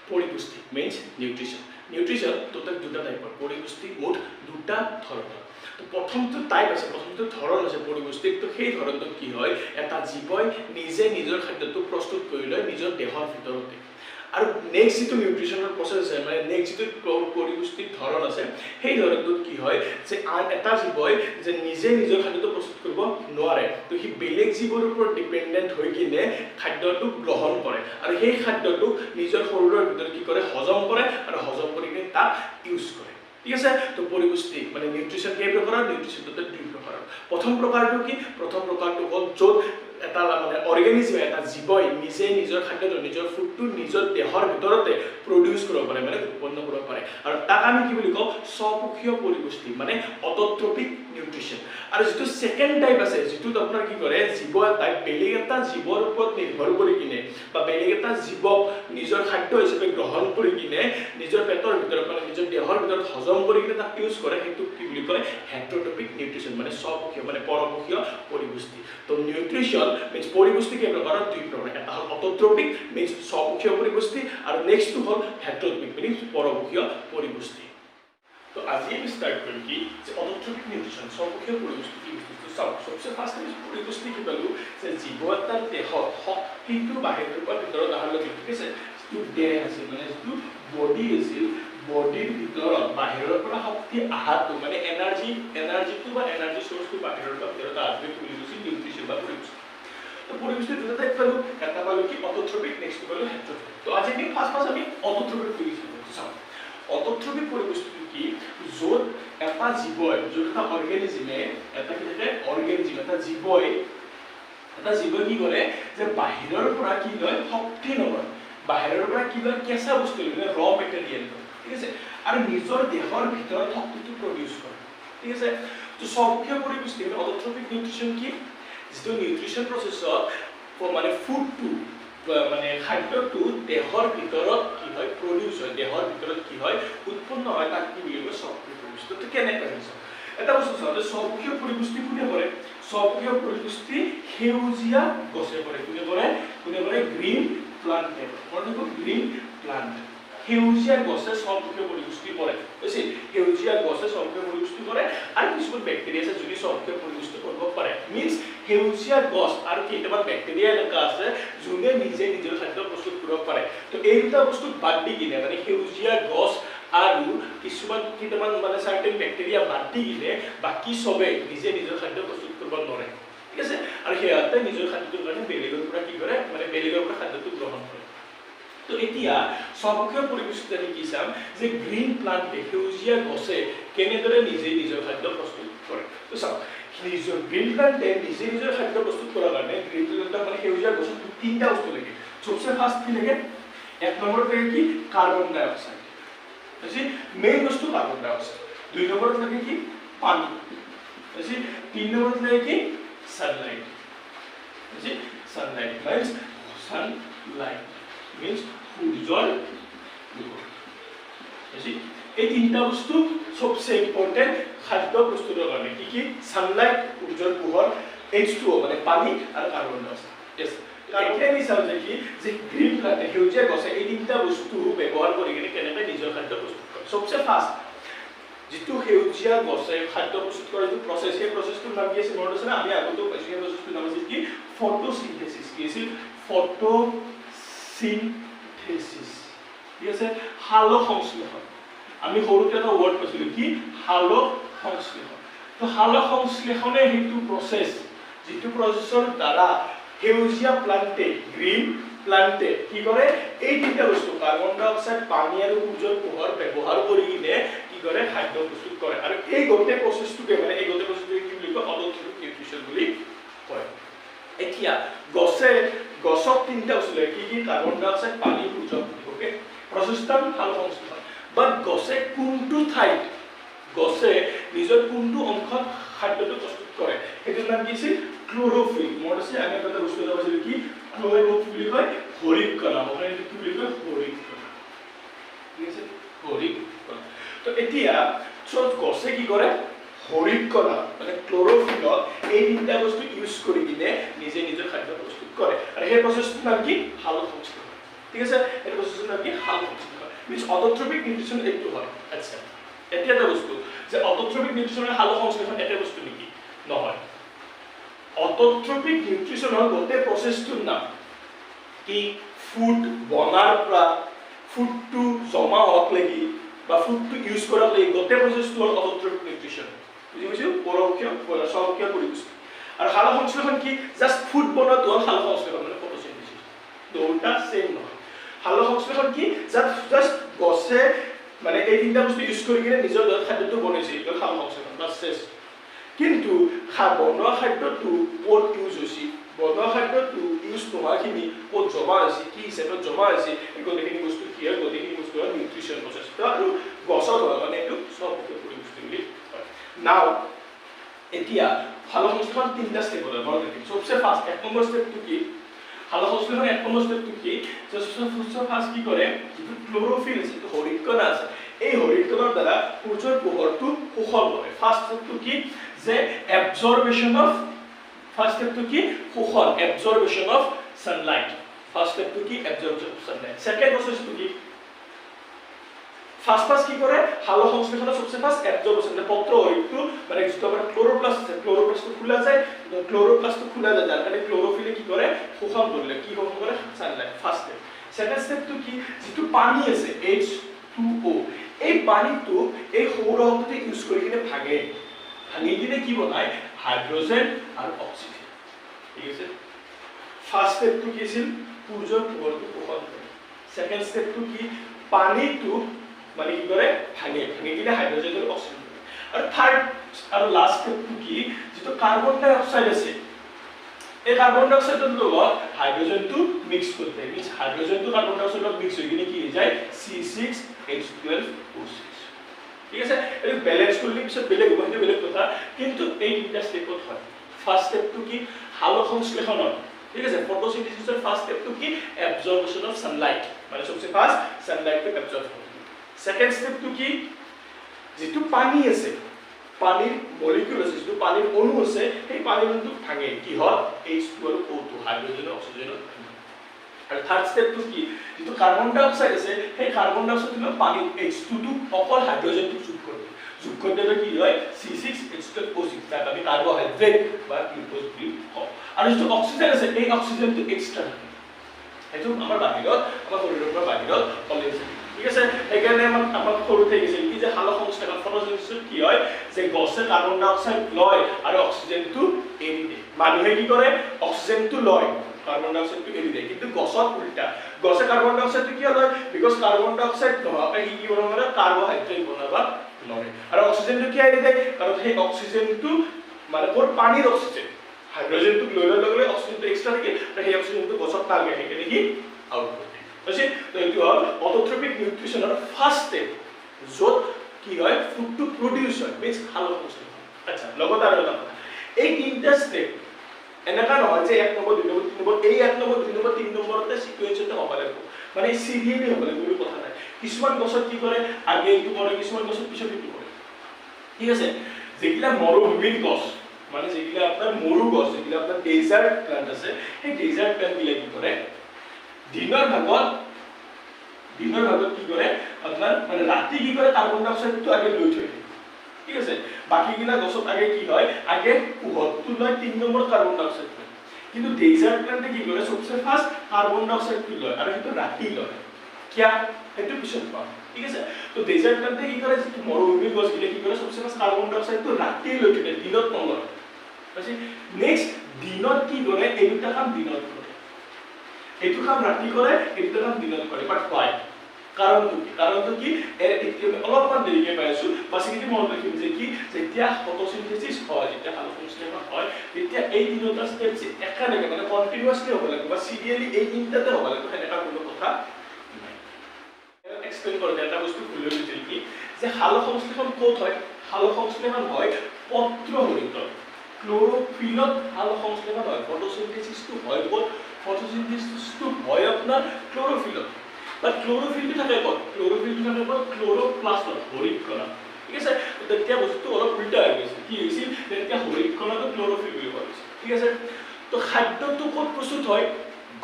পৰিপুষ্টি means nutrition. Nutrition total দুটা টাইপৰ পৰিপুষ্টি মুঠ দুটা ধৰণৰ তো প্ৰথমটো টাইপ আছে প্ৰথমটো ধৰণ আছে পৰিপুষ্টি তো সেই ধৰণটো কি হয় এটা জীৱই নিজে নিজৰ খাদ্যটো প্ৰস্তুত কৰি লয় নিজৰ দেহৰ ভিতৰতে আৰু নেক্সট যেটো নিউট্ৰিশনৰ প্ৰসেস আছে মানে নেক্সট যেটো পৰিপুষ্টিৰ ধৰণ আছে সেই ধৰণটোত কি হয় যে আন এটা জীৱই যে নিজে নিজৰ খাদ্যটো প্ৰস্তুত কৰিব নোৱাৰে তো হি বেলেগ জীৱৰ ওপৰত ডিপেন্ডেন্ট হৈ কিনে খাদ্যটো গ্ৰহণ কৰে আৰু সেই খাদ্যটো নিজৰ শৰীৰৰ ভিতৰত কি কৰে হজম কৰে আৰু হজম কৰি কিনে তাক ইউজ কৰে ঠিক আছে তো পৰিপুষ্টি মানে নিউট্ৰিশন কেই প্ৰকাৰৰ নিউট্ৰিশনটো দুই প্ৰকাৰৰ প্ৰথম প্ৰকাৰটো কি প্ৰথম প্ৰকাৰটো হ'ল য'ত এটা মানে অৰ্গানিজম এটা জীৱই নিজে নিজৰ খাদ্যটো নিজৰ ফুডটো নিজৰ দেহৰ ভিতৰতে প্ৰডিউস কৰিব পাৰে মানে উৎপন্ন কৰিব পাৰে আৰু তাক আমি কি বুলি কওঁ স্বপক্ষীয় পৰিপুষ্টি মানে অটোট্ৰপিক নিউট্ৰিশন আৰু যেটো সেকেন্ড টাইপ আছে যেটো আপোনাৰ কি কৰে জীৱ এটা বেলেগ এটা জীৱৰ ওপৰত নিৰ্ভৰ কৰি কিনে বা বেলেগ এটা জীৱক নিজৰ খাদ্য হিচাপে গ্ৰহণ কৰি কিনে নিজৰ পেটৰ ভিতৰত মানে নিজৰ দেহৰ ভিতৰত হজম কৰি কিনে তাক ইউজ কৰে সেইটো কি বুলি কয় হেটেৰোট্ৰপিক নিউট্ৰিশন মানে স্বপক্ষীয় মানে পৰপক্ষীয় পৰিপুষ্টি তো নিউট্ৰিশন means পৰিপুষ্টি কেই প্ৰকাৰৰ দুই প্ৰকাৰ এটা হ'ল অটোট্ৰপিক means স্বপক্ষীয় পৰিপুষ্টি আৰু নেক্সটটো হ'ল হেটেৰোট্ৰপিক means পৰপক্ষীয় পৰিপুষ্টি তো আজি আমি স্টাৰ্ট কৰিম কি যে অটোট্ৰপিক নিউট্ৰিশন স্বপক্ষীয় পৰিপুষ্টি কি বস্তু চাও সবচে ফাৰ্স্ট আমি পৰিপুষ্টি কি পালো যে জীৱ এটাৰ দেহত শক্তিটো বাহিৰৰ পৰা ভিতৰত অহাৰ লগে ঠিক আছে যিটো দেহ আছে মানে যিটো বডি আছিল বডিৰ ভিতৰত বাহিৰৰ পৰা শক্তি আহাটো মানে এনাৰ্জিটো বা এনাৰ্জি সোৰ্সটো বাহিৰৰ পৰা ভিতৰত আহাটো বুলি কৈছিল নিউট্ৰিশন বা পৰিপুষ্টি তো পৰিপুষ্টি দুটা টাইপ পালো এটা পালো কি অটোট্ৰপিক নেক্সট পালো হেটেৰোট্ৰপিক তো আজি আমি ফাৰ্স্ট আমি অটোট্ৰপিক পৰিপুষ্টি চাও অটোট্ৰপিক পৰিপুষ্টি কি য'ত এটা জীৱই য'ত এটা অৰ্গানিজমে এটা কি থাকে অৰ্গানিজম এটা জীৱই কি কৰে যে বাহিৰৰ পৰা কি লয় শক্তি লয় বাহিৰৰ পৰা কি লয় কেঁচা বস্তু মানে ৰ মেটেৰিয়েল ঠিক আছে আৰু নিজৰ দেহৰ ভিতৰত শক্তিটো প্ৰডিউস কৰে ঠিক আছে তো স্বপক্ষীয় পৰিপুষ্টি মানে অটোট্ৰপিক নিউট্ৰিশন কি যেটো নিউট্ৰিশন প্ৰসেসত মানে ফুডটো মানে খাদ্যটো দেহৰ ভিতৰত কি হয় প্ৰডিউস হয় দেহৰ ভিতৰত কি হয় উৎপন্ন হয় তাক কি বুলি কয় স্বপক্ষীয় পৰিপুষ্টি তো কেনেকৈ হৈছে এটা বস্তু চাও যে স্বপক্ষীয় পৰিপুষ্টি কোনে কৰে স্বপক্ষীয় পৰিপুষ্টি সেউজীয়া গছে কৰে কোনে কৰে গ্ৰীণ প্লান্টে অৰ্থাৎ গ্ৰীণ প্লান্ট সেউজীয়া গছে স্বপক্ষীয় পৰিপুষ্টি কৰে বুজি সেউজীয়া গছে স্বপক্ষীয় পৰিপুষ্টি কৰে আৰু কিছুমান ব্যাকটেৰিয়া আছে যদি স্বপক্ষীয় পৰিপুষ্টি কৰিব পাৰে মিন্স সেউজীয়া গছ আৰু কেইটামান ব্যাকটেৰিয়া এলেকা আছে যোনে নিজে নিজৰ খাদ্য প্ৰস্তুত কৰিব পাৰে তো এই দুটা বস্তু বাদ দি কিনে মানে সেউজীয়া গছ আৰু কিছুমান কেইটামান মানে সাৰ্টেন ব্যাকটেৰিয়া বাদ দি কিনে বাকি সবে নিজে নিজৰ খাদ্য প্ৰস্তুত কৰিব নোৱাৰে ঠিক আছে আৰু হেয়াতে নিজৰ খাদ্যটোৰ কাৰণে বেলেগৰ পৰা কি কৰে মানে বেলেগৰ পৰা খাদ্যটো গ্ৰহণ কৰে তো এতিয়া স্বপক্ষীয় পৰিপুষ্টি আমি কি চাম যে গ্ৰীণ প্লান্টে সেউজীয়া গছে কেনেদৰে নিজে নিজৰ খাদ্য প্ৰস্তুত কৰে তো চাওক নিজৰ গ্ৰীণ প্লান্টে নিজে নিজৰ খাদ্য প্ৰস্তুত কৰাৰ কাৰণে গ্ৰীণ প্লান্টৰ মানে সেউজীয়া গছত তিনটা বস্তু লাগে সবচে ফাৰ্স্ট কি লাগে এক নম্বৰত লাগে কি কাৰ্বন ডাই অক্সাইড আছে মেইন বস্তু কাৰ্বন ডাই অক্সাইড দুই নম্বৰত লাগে কি পানী আছে তিন নম্বৰত লাগে কি সানলাইট আছে সানলাইট means সূৰ্যৰ পোহৰ আছে এই তিনটা বস্তু সবচে ইম্পৰ্টেন্ট খাদ্য প্ৰস্তুতৰ কাৰণে কি সানলাইট সূৰ্যৰ পোহৰ H2O মানে পানী আৰু কাৰ্বন ডাই অক্সাইড yes এতিয়া আমি চাও যে গ্ৰীণ প্লান্ট সেউজীয়া গছে এই তিনটা বস্তু ব্যৱহাৰ কৰি কিনে কেনেকৈ নিজৰ খাদ্য প্ৰস্তুত কৰে সবচে ফাৰ্স্ট যেটো সেউজীয়া গছে খাদ্য প্ৰস্তুত কৰাৰ যে প্ৰসেস সেই প্ৰসেসটোৰ নাম কি আছে মনত আছে না আমি আগতেও পাইছো এই প্ৰসেসটোৰ নাম আছে কি ফটোসিনথেসিস কি আছে ফটোসিনথেসিস ঠিক আছে সালোক সংশ্লেষণ আমি সৰুতে এটা ওয়াৰ্ড পাইছিলো কি সালোক সংশ্লেষণ তো সালোক সংশ্লেষণে হেতু প্ৰসেস যেটো প্ৰসেসৰ দ্বাৰা সেউজীয়া প্লান্টে গ্ৰীণ প্লান্টে কি কৰে এই তিনটা বস্তু কাৰ্বন ডাই অক্সাইড পানী আৰু সূৰ্যৰ পোহৰ ব্যৱহাৰ কৰি কিনে কি কৰে খাদ্য প্ৰস্তুত কৰে আৰু এই গোটেই প্ৰসেসটোকে মানে এই গোটেই প্ৰসেসটোকে কি বুলি কয় অটোট্ৰপিক নিউট্ৰিশন বুলি কয় এতিয়া গছক তিনটা বস্তু লাগে কি কাৰ্বন ডাই অক্সাইড পানী সূৰ্য ওকে প্ৰসেসটা সালোক সংশ্লেষণ বাট গছে কোনটো ঠাইত গছে নিজৰ কোনটো অংশত খাদ্যটো প্ৰস্তুত কৰে এটার নাম কি আছে ক্লোরোফিল মনে আছে আমি একটা বস্তু এটা বলছি কি ক্লোরোফিল কয় হরিত কণা ওখানে কি বলি কয় হরিত কণা ঠিক আছে হরিত কণা তো এতিয়া সব গছে কি কৰে হৰিত কণা মানে ক্লোৰোফিলত এই তিনটা বস্তু ইউজ কৰি কিনে নিজে নিজৰ খাদ্য প্ৰস্তুত কৰে আৰু সেই প্ৰসেসটোৰ নাম কি সালোক সংশ্লেষণ ঠিক আছে এই প্ৰসেসটোৰ নাম কি সালোক মিন্স অটোট্ৰপিক নিউট্ৰিশ্যন এইটো হয়। আচ্ছা, এতিয়া এটা বস্তু যে অটোট্ৰপিক নিউট্ৰিশ্যনৰ সালোক সংশ্লেষণ একে বস্তু নেকি? নহয়। অটোট্ৰপিক নিউট্ৰিশ্যনৰ গোটেই প্ৰচেছটোৰ নাম কি? ফুড বনাৰ পৰা ফুডটো জমা হোৱাক লাগি বা ফুডটো ইউজ কৰাক লাগি গোটেই প্ৰচেছটো হ'ল অটোট্ৰপিক নিউট্ৰিশ্যন। বুজি পাইছো? পৰক্ষীয় স্বকীয় পৰিপুষ্টি। আৰু সালোক সংশ্লেষণ কি? জাষ্ট ফুড বনোৱাটো হ'ল সালোক সংশ্লেষণ, মানে ফটোচিনথেসিস। দুটা সেম নহয়। সালোক সংশ্লেষণ কি? জাষ্ট গছে মানে এই তিনিটা বস্তু ইউজ কৰি কিনে নিজৰ খাদ্যটো বনাইছে, এইটো সালোক সংশ্লেষণ বা চেছ। কিন্তু বনোৱা খাদ্যটো ক'ত ইউজ হৈছে, বনোৱা খাদ্যটো ইউজ নোহোৱাখিনি ক'ত জমা হৈছে, কি হিচাপত জমা হৈছে, এই গোটেইখিনি বস্তু কি হয়? গোটেইখিনি বস্তু হয় নিউট্ৰিশ্যন প্ৰচেছ। আৰু গছত হয় মানে এইটো স্বকীয় পৰিপুষ্টি বুলি কয়। নাও এতিয়া সালোক সংশ্লেষণ তিনিটা ষ্টেপ হয়। মনত ৰাখিম। সবচে ফাৰ্ষ্ট এক নম্বৰ ষ্টেপটো কি? সালোক সংশ্লেষণ এক নম্বৰ ষ্টেপটো কি? সবচে ফাৰ্ষ্ট কি কৰে? যিটো ক্লোৰোফিল আছে, যিটো হৰিতকণা আছে, এই হৰিতকণাৰ দ্বাৰা সূৰ্যৰ পোহৰটো শোষণ কৰে। ফাৰ্ষ্ট ষ্টেপটো কি? যে এবজৰ্বেশ্যন অফ ফাৰ্ষ্ট ষ্টেপটো কি? শোষণ, এবজৰ্বেশ্যন অফ সানলাইট। ফাৰ্ষ্ট ষ্টেপটো কি? এবজৰ্বেশ্যন অফ সানলাইট। সেকেন্ড প্ৰচেছটো কি? ফাৰ্ষ্ট কি কৰে? সালোক সংশ্লেষণৰ সবচে ফাৰ্ষ্ট এবজৰ্বেশ্যন, মানে পত্ৰ হৰিতটো মানে যিটো আমাৰ ক্লোৰোপ্লাষ্ট আছে, ক্লোৰোপ্লাষ্টটো খোলা যায়, ক্লোৰোপ্লাষ্টটো খোলা যায়, যাৰ কাৰণে ক্লোৰোফিলে কি কৰে? শোষণ কৰিলে কি শোষণ কৰে? সানলাইট। First step. সেকেন্ড ষ্টেপটো কি? যিটো পানী আছে H2O, এই পানীটো এই সৌৰ শক্তিটো ইউজ কৰি কিনে ভাঙে, ভাঙি কিনে কি বনায়? হাইড্ৰোজেন আৰু অক্সিজেন। ঠিক আছে? ফাৰ্ষ্ট ষ্টেপটো কি আছিল? সূৰ্যৰ পোহৰটো শোষণ কৰে। সেকেন্ড ষ্টেপটো কি? পানীটো মানে কি কৰে? ভাঙে, ভাঙি কিনে হাইড্ৰোজেন আৰু অক্সিজেন কৰে। আৰু থাৰ্ড আৰু লাষ্ট ষ্টেপটো কি? যিটো কাৰ্বন ডাই অক্সাইড আছে, এই কাৰ্বন ডাই অক্সাইডৰ লগত হাইড্ৰোজেনটো মিক্স কৰি দিয়ে। মিন্স হাইড্ৰোজেনটো কাৰ্বন ডাই অক্সাইডৰ লগত মিক্স হৈ কিনে কি হৈ যায়? C6H12O6। ঠিক আছে? এই বেলেন্স কৰিলে পিছত বেলেগ হ'ব, সেইটো বেলেগ কথা, কিন্তু এই তিনিটা ষ্টেপত হয়। ফাৰ্ষ্ট ষ্টেপটো কি? সালোক সংশ্লেষণৰ। ঠিক আছে? ফটোচিনথেসিসৰ ফাৰ্ষ্ট ষ্টেপটো কি? এবজৰ্বেশ্যন অফ সানলাইট, মানে সবচে ফাৰ্ষ্ট সানলাইটটো এবজৰ্ব হয়। সেকেন্ড ষ্টেপটো কি? যিটো পানী আছে, পানীৰ মলিকিউল আছে, যিটো পানীৰ অণু আছে, সেই পানীৰ অণুটো ভাঙে কিহত? H2 আৰু O2, হাইড্ৰোজেন আৰু অক্সিজেনত। আৰু থাৰ্ড ষ্টেপটো কি? যিটো কাৰ্বন ডাই অক্সাইড আছে, সেই কাৰ্বন ডাই অক্সাইডটো পানীত H2 অকল হাইড্ৰোজেনটো যোগ কৰে, যোগ কৰিলে কি হয়? C6H12O6, যাক আমি কাৰ্বহাইড্ৰেট বা গ্লুকোজ বুলি কওঁ। আৰু যিটো অক্সিজেন আছে, এই অক্সিজেনটো এক্সট্ৰা থাকে, সেইটো আমাৰ বাহিৰত, আমাৰ শৰীৰৰ পৰা বাহিৰত ওলাই যায়। ঠিক আছে? সেইকাৰণে আমাক সৰুতে গৈছিল কি যে সালোক সংশ্লেষণ ফটোচিনথেসিস কি হয়? যে গছে কাৰ্বন ডাই অক্সাইড লয় আৰু অক্সিজেনটো এৰি দিয়ে। মানুহে কি কৰে? অক্সিজেনটো লয়, কাৰ্বন ডাই অক্সাইডটো এৰি দিয়ে। কিন্তু গছত উল্টা, গছে কাৰ্বন ডাই অক্সাইডটো কিয় লয়? বিকজ কাৰ্বন ডাই অক্সাইড নোহোৱাকৈ কি বনাব নোৱাৰে? কাৰ্বহাইড্ৰেট বনাব নোৱাৰে। আৰু অক্সিজেনটো কিয় এৰি দিয়ে? কাৰণ সেই অক্সিজেনটো মানে ক'ৰ? পানীৰ অক্সিজেন, হাইড্ৰোজেনটো লৈ লোৱাৰ লগে লগে অক্সিজেনটো এক্সট্ৰা থাকে, আৰু সেই অক্সিজেনটো গছত নালাগে, সেইকাৰণে কি আউট কৰে। বুজিছে? তো এইটো হ'ল অটোট্ৰপিক নিউট্ৰিশ্যনৰ ফাৰ্ষ্ট ষ্টেপ, য'ত কি হয়? ফুডটো প্ৰডিউচ হয়, মিন্স সালোক সংশ্লেষণ। আচ্ছা, লগতে আৰু এটা কথা, এই তিনিটা ষ্টেপ এনেকা নহয় যে 1 নম্বৰ 2 নম্বৰ 3 নম্বৰ, এই 1 নম্বৰ 2 নম্বৰ 3 নম্বৰতে সিকুৱেন্সতে হ'ব লাগিব, মানে সিৰিয়েলি হ'ব লাগিব বুলি কথা নাই। কিছুমান গছত কি কৰে? আগে এইটো কৰে, কিছুমান গছত পিছত এইটো কৰে। ঠিক আছে? যেগিলা মৰুভূমিৰ গছ, মানে যেগিলা আপোনাৰ মৰু গছ, যেগিলা আপোনাৰ ডেজাৰ্ট প্লান্ট আছে, সেই ডেজাৰ্ট প্লান্ট গিলা কি কৰে? দিনৰ ভাগত কি কৰে? আপোনাৰ মানে ৰাতি কি কৰে? কাৰ্বন ডাই অক্সাইডটো আগে লৈ থৈ দিয়ে। ঠিক আছে? বাকিগিলা গছত আগে কি হয়? আগে পোহৰটো লয়, 3 নম্বৰ কাৰ্বন ডাই অক্সাইড লয়। কিন্তু ডেজাৰ্ট প্লান্টে কি কৰে? সবচে ফাৰ্ষ্ট কাৰ্বন ডাই অক্সাইডটো লয়, আৰু সেইটো ৰাতি লয়। কিয়া? সেইটো পিছত পাম। ঠিক আছে? তো ডেজাৰ্ট প্লান্টে কি কৰে? যিটো মৰুভূমিৰ গছগিলা কি কৰে? সবচে ফাৰ্ষ্ট কাৰ্বন ডাই অক্সাইডটো ৰাতি লৈ থৈ দিয়ে, দিনত নলয়। বুজি? নেক্সট দিনত কি কৰে? এই দুটা কাম দিনত কৰে, এইটো কাম ৰাতি কৰে, এইটো কাম দিনত কৰে। বাট হোৱাই? কাৰণটো কি? অলপমান দেৰিকে পাই আছো, বাচিকিটি মনত ৰাখিম যে কি? যেতিয়া ফটোচিনথেসিস হয়, যেতিয়া সালোক সংশ্লেষণ হয়, তেতিয়া এই তিনিটা ষ্টেপ একেলগে মানে কন্টিনিউয়াছলি হ'ব লাগিব বা সিৰিয়েলি এই তিনিটাতে হ'ব লাগিব, সেনেকা কোনো কথা নাই। এক্সপ্লেইন কৰোঁতে এটা বস্তু ভুল হৈ গৈছিল কি? যে সালোক সংশ্লেষণ ক'ত হয়? সালোক সংশ্লেষণ হয় পত্ৰহৰিতত, ক্লোৰোফিলত সালোক সংশ্লেষণ হয়। ফটোচিনথেসিসটো হয় ক'ত? ফটোচিনথেসিসটো হয় আপোনাৰ ক্লোৰোফিলত। বাট ক্লোৰোফিলটো থাকে ক'ত? ক্লোৰোফিলটো থাকে ক'ত? ক্লোৰোপ্লাষ্টত, হৰিতকণা। ঠিক আছে? তেতিয়া বস্তু অলপ উল্টা হৈ গৈছে। কি হৈছিল? তেতিয়া হৰিতকণাটো ক্লোৰোফিল বুলি কোৱা হৈছিল। ঠিক আছে? তো খাদ্যটো ক'ত প্ৰস্তুত হয়?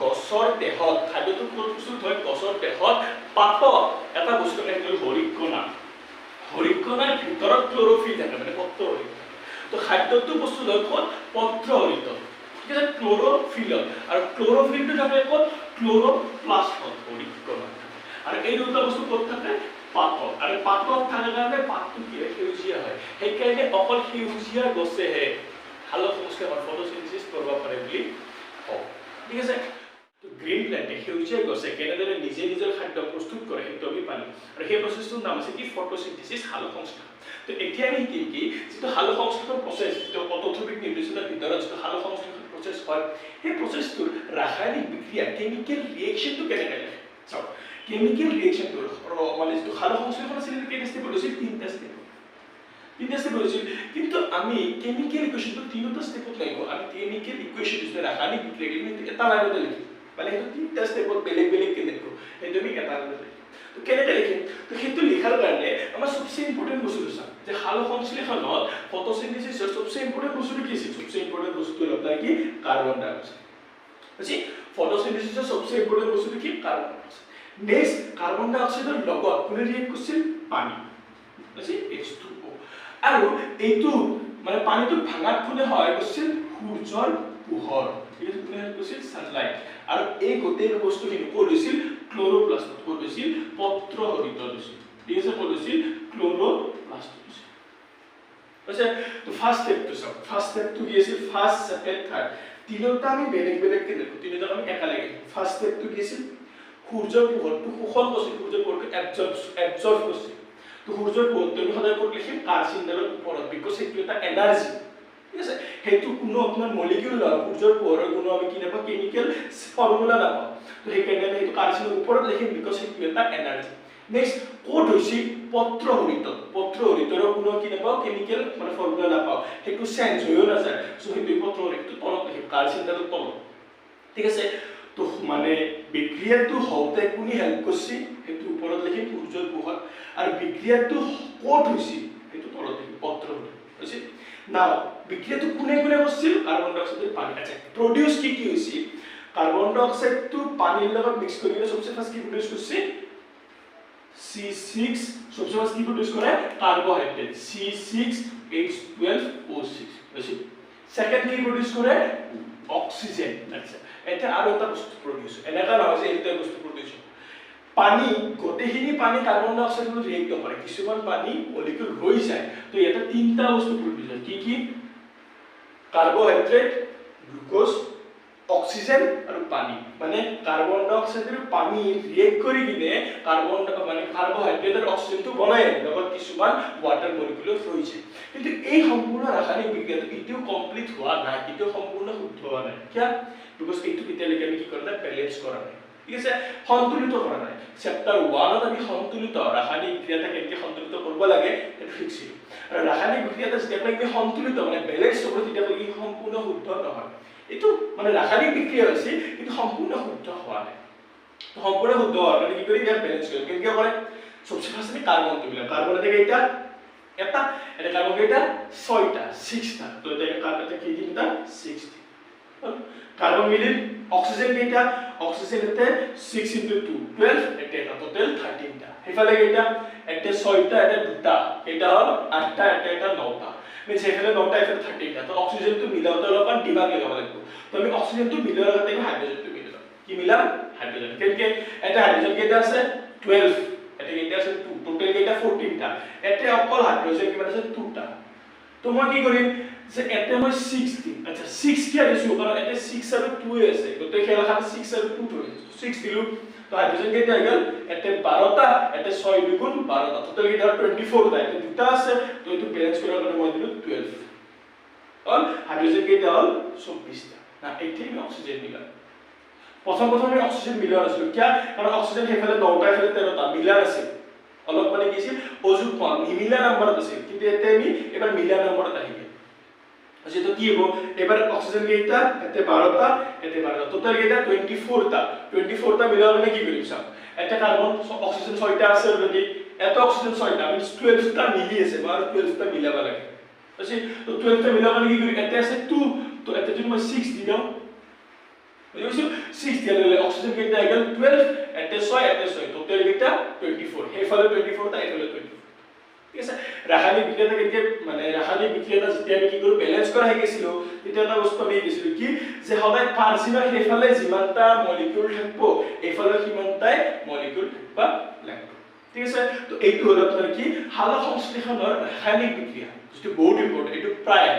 গছৰ দেহত। খাদ্যটো ক'ত প্ৰস্তুত হয়? গছৰ দেহত, পাতত, এটা এটা বস্তু থাকে হৰিৎকণা হৰিৎকণাৰ ভিতৰত ক্ল'ৰফিল থাকে মানে পত্ৰ হৰিত তো খাদ্যটো বস্তু হয় ক'ত পত্ৰ হৰিত ঠিক আছে ক্ল'ৰফিলত আৰু ক্ল'ৰফিলটো থাকে ক'ত ক্ল'ৰ'প্লাষ্টত হৰিৎকণাত আৰু এই দুটা বস্তু ক'ত থাকে পাতত আৰু পাতত থাকে কাৰণে পাতটো কি হয় সেউজীয়া হয় সেইকাৰণে অকল সেউজীয়া গছেহে সালোক সংশ্লেষণ ফটোচিনথেসিস কৰিব পাৰে বুলি কওঁ ঠিক আছে তো গ্ৰীণ প্লান্টে সেউজীয়া গছে কেনেদৰে নিজে নিজৰ খাদ্য প্ৰস্তুত কৰে সেইটো আমি পালো আৰু সেই প্ৰচেছটোৰ নাম আছে কি ফটোচিনথেসিস সালোক সংশ্লেষণ তো এতিয়া আমি কি যেটো সালোক সংশ্লেষণ প্ৰচেছ যেটো অটোট্ৰপিক নিউট্ৰিচনৰ ভিতৰত যেটো সালোক সংশ্লেষণ প্ৰচেছ হয় সেই প্ৰচেছটোৰ ৰাসায়নিক বিক্ৰিয়া কেমিকেল ৰিয়েকশ্যনটো কেনেকৈ হয় চাওক কেমিকেল ৰিয়েকশ্যনটোৰ মানে যেটো সালোক সংশ্লেষণ আছিল কেইটা ষ্টেপ হৈছিল তিনিটা ষ্টেপ হৈছিল কিন্তু আমি কেমিকেল ইকুৱেশ্যনটো তিনিটা ষ্টেপত লাগিব আমি কেমিকেল ইকুৱেশ্যন যেটো ৰাসায়নিক বিক্ৰিয়া কিন্তু এটা লাইনতে লিখিম মানে সেইটো তিনিটা ষ্টেপত বেলেগ বেলেগ কেনে লিখো সেইটো আমি এটা লাইনতে লিখিম তো কেনেকৈ লিখিম তো সেইটো লিখাৰ কাৰণে আমাৰ সবচেয়ে ইম্পৰ্টেণ্ট বস্তুটো চাওক যে সালোক সংশ্লেষণত ফটোচিনথেসিসৰ সবচেয়ে ইম্পৰ্টেণ্ট বস্তুটো কি আছিল সবচেয়ে ইম্পৰ্টেণ্ট বস্তুটো হ'ল আপোনাৰ কি কাৰ্বন ডাই অক্সাইড বুজি ফটোচিনথেসিসৰ সবচেয়ে ইম্পৰ্টেণ্ট বস্তুটো কি কাৰ্বন ডাই অক্সাইড নেক্সট কাৰ্বন ডাই অক্সাইডৰ লগত কোনে ৰিয়েক্ট কৰিছিল পানী বুজি H2O আৰু এইটো মানে পানীটো ভাঙাত কোনে সহায় কৰিছিল সূৰ্যৰ পোহৰ ঠিক আছে কোনে হেল্প কৰিছিল সানলাইট আৰু এই গোটেই বস্তুখিনি ক'ত হৈছিল ক্ল'ৰ'প্লাষ্টত ক'ত হৈছিল পত্ৰ হৰিতত হৈছিল ঠিক আছে ক'ত হৈছিল ক্ল'ৰ'প্লাষ্টত হৈছিল আছে তো ফাৰ্ষ্ট ষ্টেপটো চাওক ফাৰ্ষ্ট ষ্টেপটো কি আছিল ফাৰ্ষ্ট ছেকেণ্ড থাৰ্ড তিনিটা আমি বেলেগ বেলেগকৈ দেখো তিনিটা আমি একেলগে ফাৰ্ষ্ট ষ্টেপটো কি আছিল সূৰ্যৰ পোহৰটো শোষণ কৰিছিল সূৰ্যৰ পোহৰটো এবজৰ্ব কৰিছিল তো সূৰ্যৰ পোহৰটো আমি সদায় ক'ত লিখিম কাৰ্চিণ্ডালৰ ওপৰত বিকজ সেইটো এটা এনাৰ্জি ঠিক আছে সেইটো কোনো আপোনাৰ মলিকিউল নহয় সূৰ্যৰ পোহৰৰ কোনো আমি কি নাপাওঁ কেমিকেল ফৰ্মুলা নাপাওঁ তো সেইকাৰণে আমি সেইটো কাৰ্চিণ্ডালৰ ওপৰত লিখিম বিকজ সেইটো এটা এনাৰ্জি নেক্সট ক'ত হৈছিল পত্ৰ হৰিতৰ কোনো কি নাপাওঁ কেমিকেল মানে ফৰ্মুলা নাপাওঁ সেইটো চেঞ্জ হৈও নাযায় চ' সেইটো পত্ৰ হৰিতটো তলত লিখিম কাৰ্চিণ্ডালৰ তলত ঠিক আছে তো মানে বিক্ৰিয়াটো হওঁতে কোনে হেল্প কৰিছে সেইটো ওপৰত লিখিম সূৰ্যৰ পোহৰ আৰু বিক্ৰিয়াটো ক'ত হৈছিল সেইটো তলত লিখিম পত্ৰ হৰিত হৈছে নাও বিক্ৰিয়াটো কোনে কোনে কৰিছিল কাৰ্বন ডাই অক্সাইড পানী আছে প্ৰডিউস কি হৈছিল কাৰ্বন ডাই অক্সাইডটো পানীৰ লগত মিক্স কৰি কিনে সবচেয়ে ফাৰ্ষ্ট কি প্ৰডিউস কৰিছে C6 সবচেয়ে ফাৰ্স্ট কি প্ৰডিউস কৰে কাৰ্বোহাইড্ৰেট C6H12O6 বুঝছি সেকেন্ড কি প্ৰডিউস কৰে অক্সিজেন আচ্ছা এটা আৰু এটা বস্তু প্ৰডিউস এনেকা নহয় যে এটা বস্তু প্ৰডিউস পানী গোটেইখিনি পানী কাৰ্বন ডাই অক্সাইড লগত ৰিয়েক্ট কৰে কিছুমান পানী মলিকিউল ৰৈ যায় তো এটা তিনটা বস্তু প্ৰডিউস হয় কি কাৰ্বোহাইড্ৰেট গ্লুকোজ অক্সিজেন আৰু পানী মানে কাৰ্বন ডাই অক্সাইড আৰু পানী ৰিয়েক্ট কৰি কিনে কাৰ্বোহাইড্ৰেট আৰু অক্সিজেনটো বনায় লগত কিছুমান ওয়াটাৰ মলিকিউল ৰৈ যায় কিন্তু এই সম্পূৰ্ণ ৰাসায়নিক বিক্ৰিয়াটো এতিয়াও কমপ্লিট হোৱা নাই এতিয়াও সম্পূৰ্ণ শুদ্ধ হোৱা নাই কিয় বিকজ এইটো এতিয়ালৈকে আমি কি কৰা নাই বেলেন্স কৰা নাই ঠিক আছে সন্তুলিত কৰা নাই চেপ্টাৰ 1ত আমি সন্তুলিত ৰাসায়নিক বিক্ৰিয়াটা কেনেকৈ সন্তুলিত কৰিব লাগে সেইটো শিকিছিলো আৰু ৰাসায়নিক বিক্ৰিয়াটা যেতিয়া আমি সন্তুলিত মানে বেলেন্স হ'ব তেতিয়া ই সম্পূৰ্ণ শুদ্ধ নহয় এটো মানে ৰাসায়নিক বিক্ৰিয়া হৈছে কিন্তু সম্পূৰ্ণ শুদ্ধ হোৱা নাই সম্পূৰ্ণ শুদ্ধ হোৱাৰ কাৰণে কি কৰি ইয়াৰ বেলেন্স কৰিব কেনেকৈ কৰে সবচেয়ে ফাৰ্ষ্ট আমি কাৰ্বনটো মিলাম কাৰ্বন এটা এটা কাৰ্বন কেইটা 6টা 6টা তো এটা কাৰ্বন কি দিনটা 60 কার্বন মিলিল অক্সিজেন কেইটা অক্সিজেন এতে 6 * 2 12 এটা টোটাল 13 টা হেফালে কেইটা এটা 6টা এটা দুটা এটা হল 8টা এটা 9টা মানে হেফালে 9টা এফালে 13 টা তো অক্সিজেনটো মিলাওতে অলপমান দিমাগ লাগাব লাগিব তো আমি অক্সিজেনটো মিলাওৱাৰ আগতে হাইড্ৰোজেনটো মিলাম কি মিলাম হাইড্ৰোজেন কেনকে এটা হাইড্ৰোজেন কেইটা আছে 12 এটা কেইটা আছে 2 টোটাল কেইটা 14 টা এটা অকল হাইড্ৰোজেন কিমান আছে 2টা তো মই কি কৰিম যে এতে মই 6 দিম আচ্ছা 6 কি আছে কাৰণ এতে 6 আৰু 2 আছে গতে খেলা খালি 6 আৰু 2 ধৰি 6 দিলু তো হাইড্ৰোজেন কেইটা হৈ গ'ল এতে 12টা এতে 6 দুগুণ 12টা টোটাল কেইটা 24 টা এতে দুটা আছে তো এটো ব্যালেন্স কৰাৰ কাৰণে মই দিলু 12 অল হাইড্ৰোজেন কেইটা হল 24টা না এইটো আমি অক্সিজেন মিলাম প্ৰথম আমি অক্সিজেন মিলোৱা আছিল কিয় কাৰণ অক্সিজেন হেফালে 9টা হেফালে 13টা মিলা আছে অলপ মানে কি আছিল অযুগ্ম নিমিলা নম্বৰত আছিল কিন্তু এতে আমি এবাৰ মিলা নম্বৰত আহিব যেটো কি হ'ব এবাৰ অক্সিজেন কেইটা এতে 12টা এতে 12টা টোটাল কেইটা 24টা মিলালে মানে কি কৰিম চাও এটা কাৰ্বন অক্সিজেন 6টা আছে অলৰেডি এটা অক্সিজেন 6টা মিন্স 12টা মিলি আছে আৰু 12টা মিলাব লাগে আছে তো 12টা মিলাব মানে কি কৰিম এতে আছে 2 তো এতে যদি মই 6 দি দাও বুজিছো 6 দিলে অক্সিজেন কেইটা হৈ গ'ল 12 এতে 6 টোটাল এটা 24 হেফালে 24 টা এফালে 24 ঠিক আছে ৰাসায়নিক বিক্ৰিয়াটা কেতিয়া মানে ৰাসায়নিক বিক্ৰিয়াটা যেতিয়া আমি কি কৰো ব্যালেন্স কৰা হৈছিল তেতিয়া এটা বস্তু আমি দিছিল কি যে সদায় কাৰ্বনৰ হেফালে যিমানটা মলিকিউল থাকিব এফালে সিমানটাই মলিকিউল থাকিবা লাগিব ঠিক আছে তো এইটো হল আপোনাৰ কি হাল সংশ্লেষণৰ ৰাসায়নিক বিক্ৰিয়া যেটো বহুত ইম্পৰ্টেন্ট এইটো প্ৰায়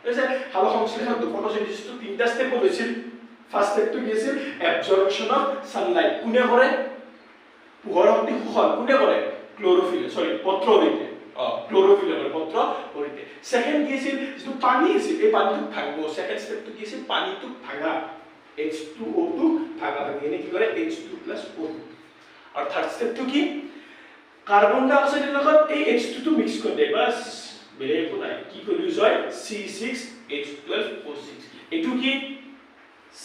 ঠিক আছে হাল সংশ্লেষণ ফটোসিনথেসিসটো তিনটা স্টেপত হৈছিল ফাৰ্স্ট স্টেপটো কি আছিল এবজৰ্পচন অফ সানলাইট কোনে কৰে পোহৰ শক্তি শোষণ কোনে কৰে ক্লোৰোফিল সৰি পত্ৰহৰিতে ক্লোৰোফিল কৰে পত্ৰহৰিতে সেকেন্ড কি আছিল যেটো পানী আছিল এই পানীটো ভাঙব সেকেন্ড স্টেপটো কি আছিল পানীটো ভাঙা H2O টো ভাঙা এনে কি কৰে H2+O আৰু থাৰ্ড স্টেপটো কি কার্বন ডাই অক্সাইডের লগত এই H2 টো মিক্স করে দেয় বাস বেলে একো নাই কি প্রডিউস হয় C6H12O6 এটু কি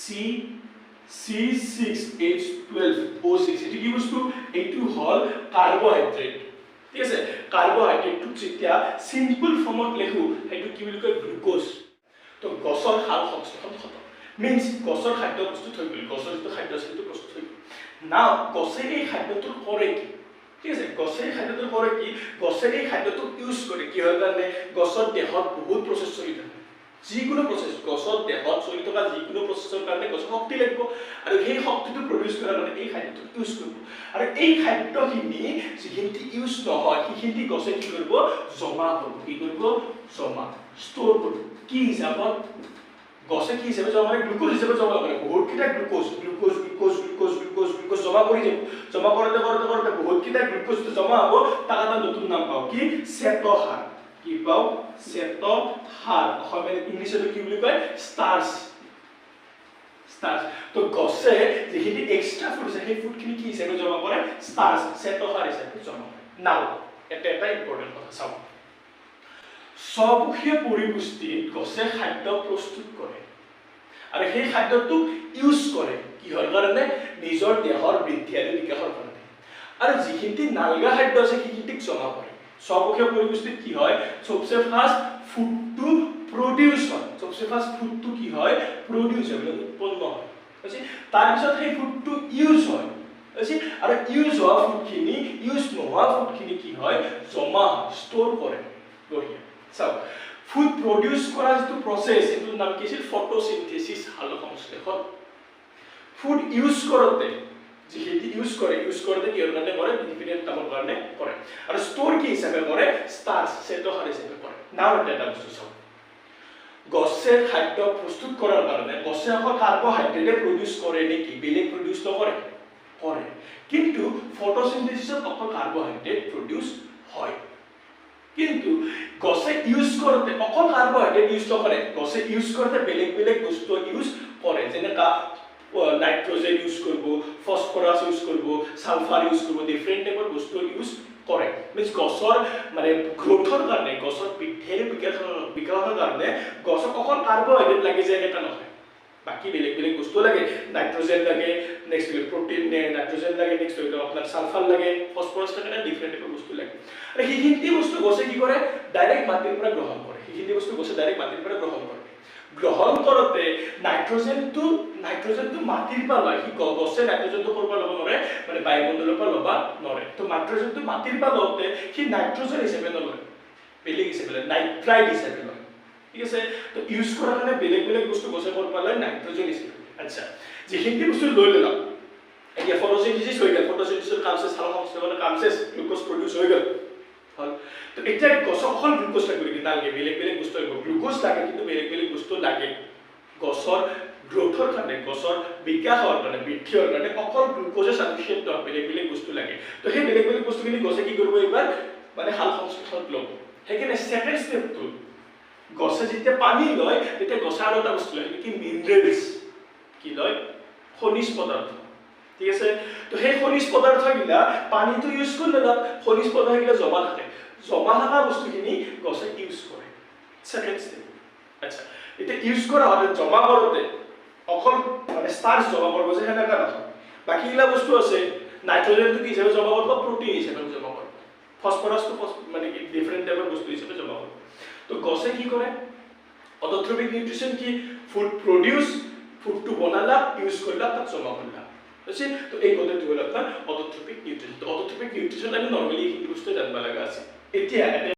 C6H12O6 এটু কি বস্তু এটু হল কার্বোহাইড্রেট ঠিক আছে কার্বোহাইড্রেট টু যেতিয়া সিম্পল ফর্মত লেখো এটু কি বুলি কয় গ্লুকোজ তো গছৰ হাল সংশ্লেষণ খতম মিন্স গছৰ খাদ্য প্ৰস্তুত হৈ গল গছৰ যেটো খাদ্য আছে সেইটো প্ৰস্তুত হৈ গল না গছে এই খাদ্যটো কৰে কি ঠিক আছে গছে খাদ্যটো কৰে কি গছে এই খাদ্যটো ইউজ কৰে কি হয় কাৰণে গছৰ দেহত বহুত প্ৰচেছ চলি থাকে যিকোনো প্ৰচেছ গছৰ দেহত চলি থকা যিকোনো প্ৰচেছৰ কাৰণে গছৰ শক্তি লাগিব আৰু সেই শক্তিটো প্ৰডিউস কৰাৰ কাৰণে এই খাদ্যটো ইউজ কৰিব আৰু এই খাদ্যখিনি যিখিনি ইউজ নহয় সেইখিনি গছে কি কৰিব জমা কৰিব কি কৰিব জমা ষ্ট'ৰ কৰিব কি হিচাপত গছে কি হিচাপে জমা কৰে গ্লুকোজ হিচাপে জমা কৰে বহুত কিটা গ্লুকোজ জমা কৰি যাব জমা কৰোতে বহুত কিটা গ্লুকোজ জমা হ'ব তাক এটা নতুন নাম পাও কি চেতসাৰ কি পাও চেতসাৰ অসমীয়া ইংলিছত কি বুলি কয় স্টাৰ্চ তো গছে যিখিনি এক্সট্ৰা ফুড আছে সেই ফুডখিনি কি হিচাপে জমা কৰে স্টাৰ্চ চেতসাৰ হিচাপে জমা কৰে নাও এটা ইম্পৰ্টেন্ট কথা চাও স্বকোষীয় পৰিপুষ্টিত গছে খাদ্য প্ৰস্তুত কৰে আৰু সেই খাদ্যটো ইউজ কৰে কিহৰ কাৰণে নিজৰ দেহৰ বৃদ্ধি আৰু বিকাশৰ কাৰণে আৰু যিখিনি নালগা খাদ্য আছে সেইখিনিক জমা কৰে স্বকোষীয় পৰিপুষ্টিত কি হয় সবচে ফাৰ্স্ট ফুডটো প্ৰডিউস হয় সবচে ফাৰ্স্ট ফুডটো কি হয় প্ৰডিউস হয় উৎপন্ন হয় আছে তাৰ পিছত সেই ফুডটো ইউজ হয় আছে আৰু ইউজ হোৱা ফুডখিনি ইউজ নোহোৱা ফুডখিনি কি হয় জমা ষ্ট'ৰ কৰে বঢ়িয়া So, food produce কৰা যেটো process এটোৰ নাম কি আছিল photosynthesis হাল সংশ্লেষণ food use কৰতে যেহেতু ইউজ কৰতে কি কাৰণে কৰে ডিফাৰেন্ট কামৰ কাৰণে কৰে আৰু ষ্ট'ৰ কি হিচাপে কৰে স্টাৰ্চ চেতসাৰ হিচাপে কৰে নাও এটা বস্তু চাও গছে খাদ্য প্ৰস্তুত কৰাৰ কাৰণে গছে অকল কাৰ্বোহাইড্ৰেট প্ৰডিউস কৰে নেকি বেলেগ প্ৰডিউস নকৰে কৰে কিন্তু ফটোসিনথেসিসত অকল কাৰ্বোহাইড্ৰেট প্ৰডিউস হয় কিন্তু গছে ইউজ কৰতে অকল কাৰ্বোহাইড্ৰেট ইউজ নকৰে গছে ইউজ কৰতে বেলেগ বস্তু ইউজ কৰে যেনেকা নাইট্ৰোজেন ইউজ কৰিব ফসফৰাস ইউজ কৰিব সালফাৰ ইউজ কৰিব ডিফাৰেন্ট টাইপৰ বস্তু ইউজ কৰে মিন্স গছৰ মানে গ্ৰোথৰ কাৰণে গছৰ বৃদ্ধিৰ বিকাশৰ কাৰণে গছক অকল কাৰ্বোহাইড্ৰেট লাগি যায় এটা নহয় বাকি বেলেগ বস্তু লাগে নাইট্ৰোজেন লাগে নেক্সট প্ৰটিন নাইট্ৰোজেন লাগে নেক্সট আপোনাৰ সালফাৰ লাগে ফসফৰাস লাগে ডিফাৰেন্ট টাইপৰ বস্তু লাগে আৰু সেইখিনি বস্তু গছে কি কৰে ডাইৰেক্ট মাটিৰ পৰা গ্ৰহণ কৰে সেইখিনি বস্তু গছে ডাইৰেক্ট মাটিৰ পৰা গ্ৰহণ কৰে গ্ৰহণ কৰোতে নাইট্ৰোজেনটো মাটিৰ পৰা লয় কি গছে নাইট্ৰোজেনটো কৰবা ল'ব নৰে মানে বায়ুমণ্ডলৰ পৰা ল'বা নৰে তো নাইট্ৰোজেনটো মাটিৰ পৰা লওঁতে কি নাইট্ৰোজেন হিচাপে নলয় বেলেগ হিচাপে লয় নাইট্ৰাইট হিচাপে লয় ঠিক আছে তো ইউজ কৰাৰ কাৰণে বেলেগ বস্তু গছে কৰবা লয় নাইট্ৰোজেন হিচাপে আচ্ছা যিখিনি বস্তু লৈ ললা এতিয়া ফটোসিনথেসিস হৈ গ'ল ফটোসিনথেসিসৰ কাম শেষ হাল সংশ্লেষণৰ কাম শেষ গ্লুকোজ প্ৰডিউস হৈ গ'ল হল তো এটা গছক অকল গ্লুকোজ লাগে কি নালাগে বেলেগ বস্তু লাগিব গ্লুকোজ লাগে কিন্তু বেলেগ বস্তু লাগে গছৰ গ্ৰোথৰ কাৰণে গছৰ বিকাশৰ কাৰণে বৃদ্ধিৰ কাৰণে অকল গ্লুকোজে সাফিসিয়েন্ট নহয় বেলেগ বস্তু লাগে তো সেই বেলেগ বস্তুখিনি গছে কি কৰিব এবাৰ মানে হাল সংশ্লেষণ ল'ব সেইকাৰণে সেকেন্ড স্টেপটো গছে যেতিয়া পানী লয় তেতিয়া গছে আৰু এটা বস্তু লয় কি মিনাৰেলছ কি লয় খনিজ পদাৰ্থ ঠিক আছে তো সেই খনিজ পদাৰ্থগিলা পানীটো ইউজ কৰিলে না খনিজ পদাৰ্থগিলা জমা থাকে জমা থাকা বস্তুখিনি গছে ইউজ কৰে সেকেন্ড স্টেপ আচ্ছা এটা ইউজ কৰা হলে জমা কৰোতে অকল মানে স্টাৰ্চ জমা কৰিব যে হেনেকা নহয় বাকিলা বস্তু আছে নাইট্ৰোজেনটো কি হিচাপে জমা কৰিব প্ৰটিন হিচাপে জমা কৰিব ফসফৰাসটো মানে কি ডিফাৰেন্ট টাইপৰ বস্তু হিচাপে জমা কৰিব তো গছে কি কৰে অটোট্ৰপিক নিউট্ৰিশন কি ফুড প্ৰডিউস ফুডটো বনালা ইউজ কৰিলা তাক জমা কৰিলা আছে তো এই কথাটো হ'ল আপোনাৰ অটোট্ৰপিক নিউট্ৰিশ্যন। তো অটোট্ৰপিক নিউট্ৰিশ্যন আমি নৰ্মেলি এইখিনি বস্তু জানিব লগা আছে। এতিয়া